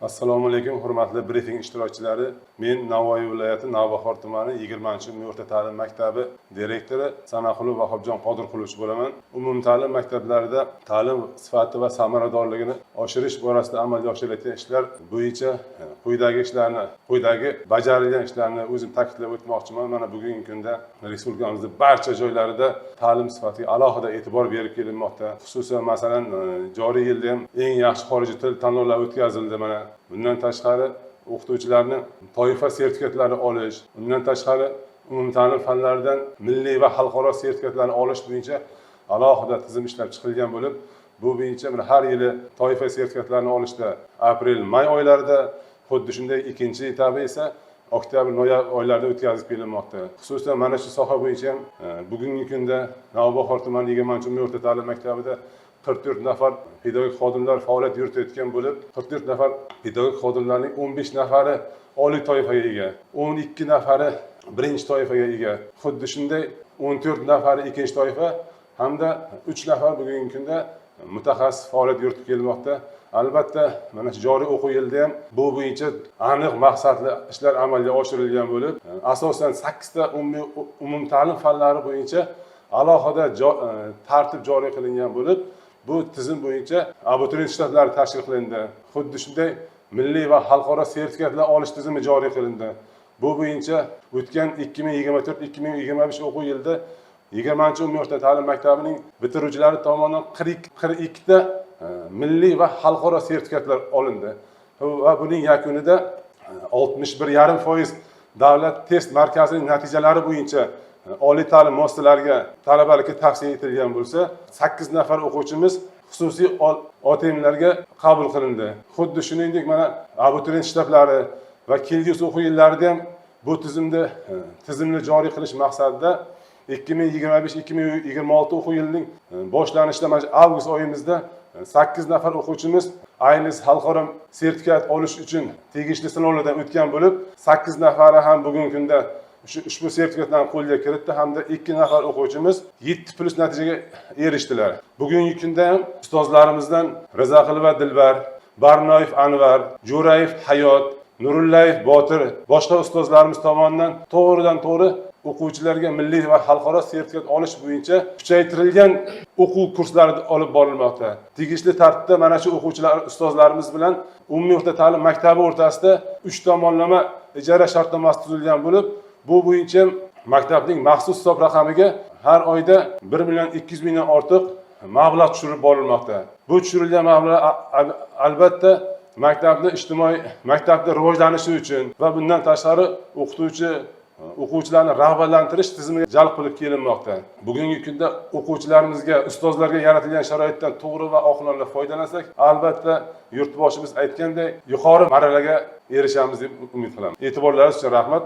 Assalomu alaykum, hurmatli brifing ishtirokchilari. Men Navoiy viloyati Navbahor tumani 20-umumiy o'rta ta'lim maktabi direktori Sanaqulov Vahobjon Qodirqulovich bo'laman. Umumta'lim maktablarida ta'lim sifati va samaradorligini oshirish borasida amalga oshirilayotgan ishlar bo'yicha quyidagi bajarilgan ishlarni o'zim ta'kidlab o'tmoqchiman. Mana bugungi kunda respublikamizning barcha joylarida ta'lim sifatiga alohida e'tibor berib kelinmoqda. Xususan, masalan, joriy yilda ham eng yaxshi xorijiy til tanlovlari o'tkazildi. Mana bundan tashqari o'qituvchilarning toifa sertifikatlari olish, undan tashqari umumta'lim fanlaridan milliy va xalqaro sertifikatlarni olish bo'yicha alohida tizim ishlab chiqilgan bo'lib, bu bo'yicha har yili toifa sertifikatlarini olishda aprel-may oylarida, xuddi shunday ikkinchi etabi esa oktyabr-noyabr oylarida o'tkazib kelinmoqda. Xususan, mana shu soha bo'yicha ham bugungi kunda Navbahor tumani 20-umumiy o'rta ta'lim maktabida 44 nafar pedagogik xodimlar faoliyat yuritayotgan bo'lib, 44 nafar pedagogik xodimlarning 15 nafari oliy toifaga ega, 12 nafari birinchi toifaga ega, xuddi shunday 14 nafari ikkinchi toifa hamda 3 nafar bugungi kunda mutaxassis faoliyat yuritib kelmoqda. Albatta, mana shu joriy o'quv yilida ham bu bo'yicha aniq maqsadli ishlar amalga oshirilgan bo'lib, asosan 8 ta umumta'lim fanlari bo'yicha alohida tartib joriy qilingan bo'lib, bu tizim bo'yicha abituriyent shtablari tashkil qilindi. Xuddi shunday milliy va xalqaro sertifikatlar olish tizimi joriy qilindi. Bu bo'yicha o'tgan 2024-2025 o'quv yilida 20-umumiy o'rta ta'lim maktabining bitiruvchilari tomonidan 42 ta milliy va xalqaro sertifikatlar olindi. Va buning yakunida 61,5% davlat test markazining natijalari bo'yicha oliy ta'lim muassasalariga talabalikka tavsiya etilgan bo'lsa, 8 nafar o'quvchimiz xususiy OTMlarga qabul qilindi. Xuddi shuningdek, mana abituriyent shtablari va kelgusi o'quv yillarida ham bu tizimni joriy qilish maqsadida 2025-2026 o'quv yilining boshlanishida mana avgust oyimizda 8 nafar o'quvchimiz IELTS xalqaro sertifikat olish uchun tegishli sinovlardan o'tgan bo'lib, 8 nafari ham bugungi kunda ushbu sertifikatlarni qo'lga kiritdi hamda 2 nafar o'quvchimiz 7+ natijaga erishdilar. Bugungi kunda ham ustozlarimizdan Rizaqulova Dilbar, Barnoyev Anvar, Jo'rayev Hayot, Nurullayev Botir, boshqa ustozlarimiz tomonidan to'g'ridan-to'g'ri o'quvchilarga milliy va xalqaro sertifikat olish bo'yicha kuchaytirilgan o'quv kurslari olib borilmoqda. Tegishli tartibda mana shu o'quvchilar ustozlarimiz bilan umumiy o'rta ta'lim maktabi o'rtasida 3 tomonlama ijara shartnomasi tuzilgan bo'lib, bu bo'yicha maktabning maxsus hisob raqamiga har oyda 1,2 million ortiq mablag' tushirib borilmoqda. Bu tushirilgan mablag' albatta maktabni rivojlanishi uchun va bundan tashqari o'quvchilarni rag'batlantirish tizimiga jalb qilib kelinmoqda. Bugungi kunda o'quvchilarimizga, ustozlarga yaratilgan sharoitdan to'g'ri va oqilona foydalansak, albatta yurtboshimiz aytganday yuqori marraga erishamiz deb umid qilaman. E'tiborlaringiz uchun rahmat.